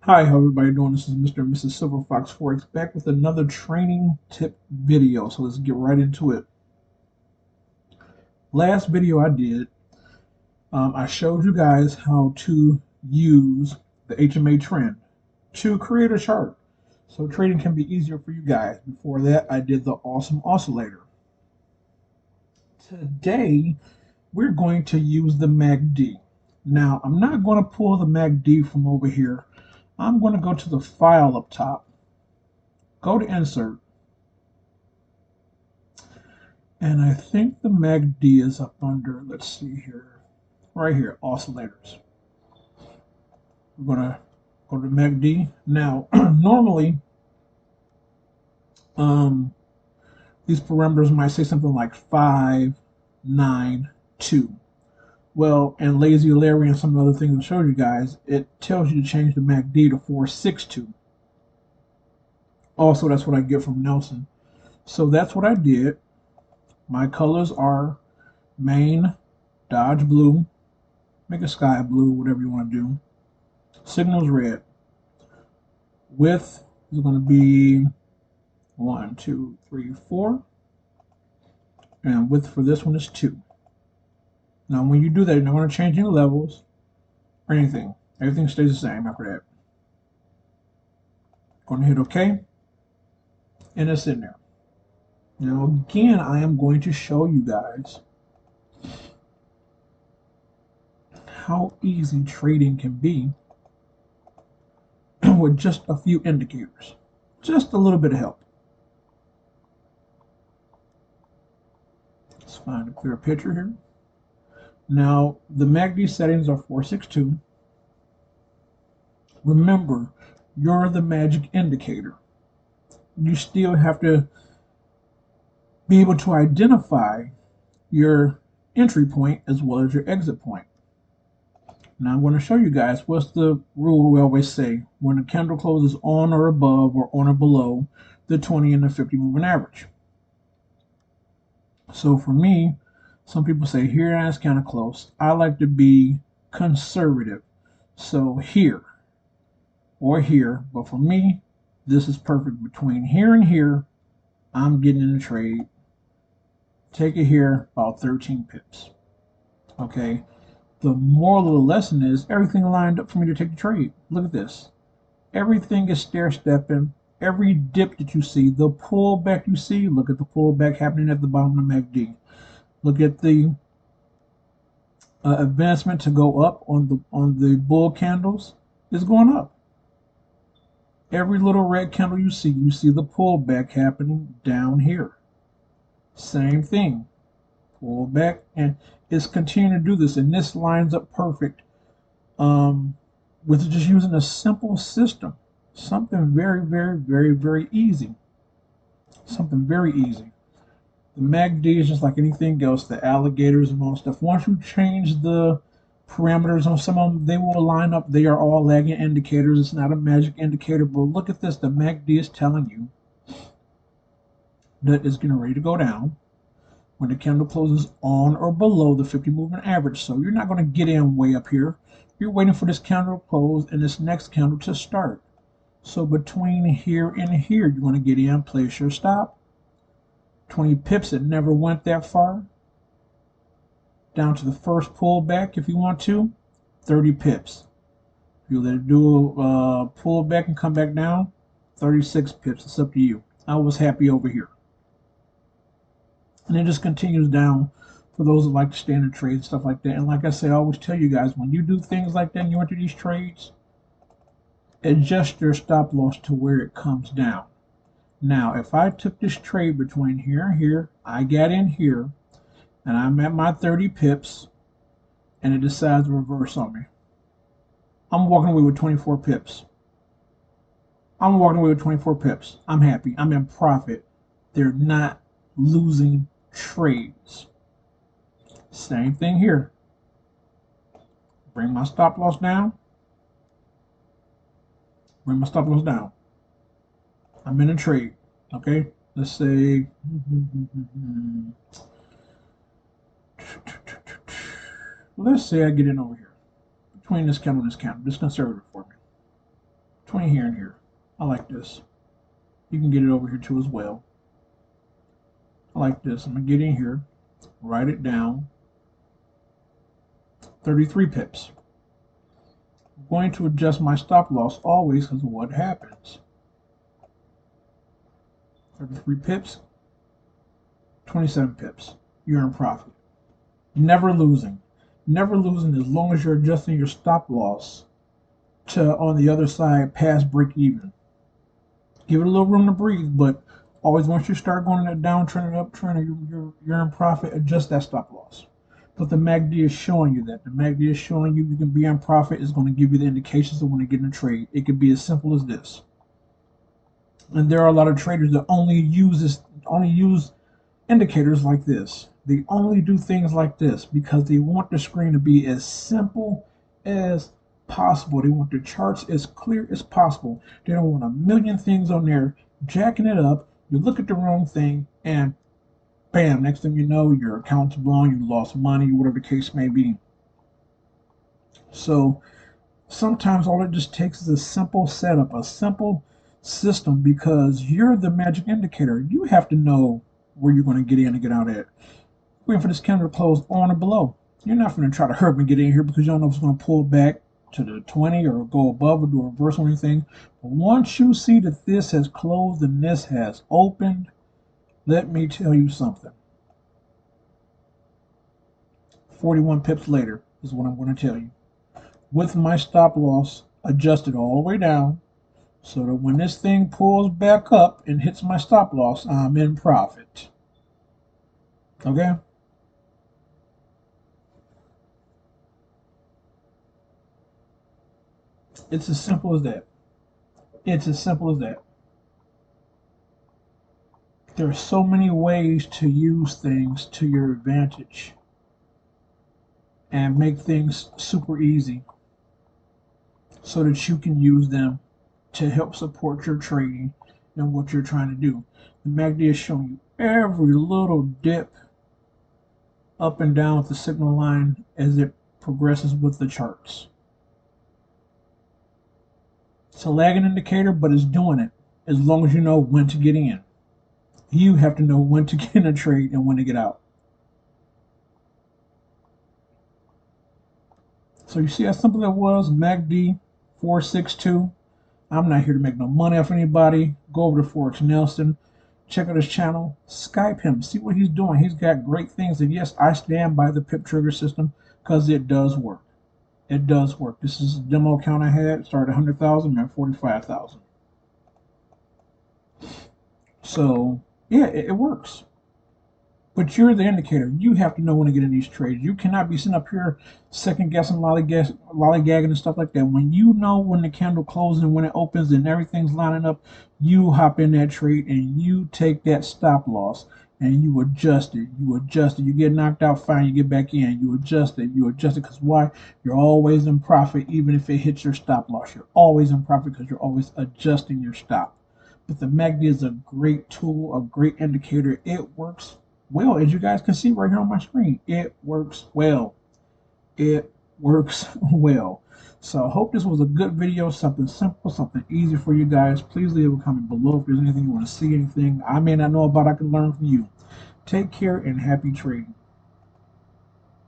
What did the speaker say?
Hi, how everybody doing? This is Mr. and Mrs. Silver Fox Forex back with another training tip video. So let's get right into it. Last video I did, I showed you guys how to use the HMA trend to create a chart. So trading can be easier for you guys. Before that, I did the awesome oscillator. Today, we're going to use the MACD. Now, I'm not going to pull the MACD from over here. I'm going to go to the file up top, go to insert, and I think the MACD is up under, let's see here, right here, oscillators. We're going to go to MACD. Now, normally, um, these parameters might say something like 5, 9, 2. Well, and Lazy Larry and some other things I showed you guys, it tells you to change the MACD to 462. Also, that's what I get from Nelson. So that's what I did. My colors are main, Dodge blue, make it sky blue, whatever you want to do. Signals red. Width is going to be 1, 2, 3, 4. And width for this one is 2. Now, when you do that, you're not going to change any levels or anything. Everything stays the same after that. Going to hit OK, and it's in there. Now, again, I am going to show you guys how easy trading can be with just a few indicators. Just a little bit of help. Let's find a clear picture here. Now, the MACD settings are 462. Remember, you're the magic indicator. You still have to be able to identify your entry point as well as your exit point. Now I'm going to show you guys what's the rule we always say when a candle closes on or above or on or below the 20 and the 50 moving average. So for me, some people say here that's kind of close. I like to be conservative. So here or here, but for me, this is perfect. Between here and here, I'm getting in the trade. Take it here, about 13 pips. Okay. The moral of the lesson is everything lined up for me to take the trade. Look at this. Everything is stair-stepping. Every dip that you see, the pullback you see, look at the pullback happening at the bottom of the MACD. Look at the advancement to go up on the bull candles is going up. Every little red candle you see the pullback happening down here. Same thing. Pull back, and it's continuing to do this, and this lines up perfect with just using a simple system. Something very, very, very, very easy. Something very easy. The MACD is just like anything else, the alligators and all stuff. Once you change the parameters on some of them, they will line up. They are all lagging indicators. It's not a magic indicator, but look at this. The MACD is telling you that it's getting ready to go down when the candle closes on or below the 50 moving average. So you're not going to get in way up here. You're waiting for this candle to close and this next candle to start. So between here and here, you want to get in, place your stop. 20 pips, it never went that far. Down to the first pullback if you want to, 30 pips. If you let it do a pullback and come back down, 36 pips. It's up to you. I was happy over here. And it just continues down for those that like to stay in the trade and stuff like that. And like I say, I always tell you guys, when you do things like that and you enter these trades, adjust your stop loss to where it comes down. Now, if I took this trade between here and here, I got in here, and I'm at my 30 pips, and it decides to reverse on me. I'm walking away with 24 pips. I'm walking away with 24 pips. I'm happy. I'm in profit. They're not losing trades. Same thing here. Bring my stop loss down. Bring my stop loss down. I'm in a trade. Okay. Let's say I get in over here between this candle and this candle. This conservative for me. 20 here and here. I like this. You can get it over here too as well. I like this. I'm going to get in here, write it down. 33 pips. I'm going to adjust my stop loss always because of what happens. 33 pips, 27 pips. You're in profit. Never losing. Never losing as long as you're adjusting your stop loss to, on the other side, past break even. Give it a little room to breathe, but always once you start going in that downtrend and uptrend, you're in profit, adjust that stop loss. But the MACD is showing you that. The MACD is showing you can be in profit. It's going to give you the indications of when to get in a trade. It could be as simple as this. And there are a lot of traders that only use indicators like this. They only do things like this because they want the screen to be as simple as possible. They want the charts as clear as possible. They don't want a million things on there jacking it up. You look at the wrong thing and bam, next thing you know, your account's blown, you lost money, whatever the case may be. So sometimes all it just takes is a simple setup, a simple system, because you're the magic indicator. You have to know where you're going to get in and get out at. Waiting for this candle to close on or below. You're not going to try to hurt me get in here because you don't know if it's going to pull back to the 20 or go above or do a reverse or anything. But once you see that this has closed and this has opened, let me tell you something. 41 pips later is what I'm going to tell you. With my stop loss adjusted all the way down so that when this thing pulls back up and hits my stop loss, I'm in profit. Okay? It's as simple as that. It's as simple as that. There are so many ways to use things to your advantage and make things super easy so that you can use them to help support your trading and what you're trying to do. The MACD is showing you every little dip up and down with the signal line as it progresses with the charts. It's a lagging indicator, but it's doing it as long as you know when to get in. You have to know when to get in a trade and when to get out. So you see how simple that was? MACD 462. I'm not here to make no money off anybody. Go over to Forex Nelson. Check out his channel. Skype him. See what he's doing. He's got great things. And yes, I stand by the pip trigger system because it does work. It does work. This is a demo account I had. Started 100,000, I'm at 45,000. So yeah, it works. But you're the indicator. You have to know when to get in these trades. You cannot be sitting up here second guessing, lollygagging and stuff like that. When you know when the candle closes and when it opens and everything's lining up, you hop in that trade and you take that stop loss and you adjust it. You adjust it. You get knocked out, fine. You get back in. You adjust it. You adjust it because why? You're always in profit even if it hits your stop loss. You're always in profit because you're always adjusting your stop. But the MACD is a great tool, a great indicator. It works well, as you guys can see right here on my screen. It works well. It works well. So I hope this was a good video, something simple, something easy for you guys. Please leave a comment below if there's anything you want to see, anything I may not know about I can learn from you. Take care and happy trading.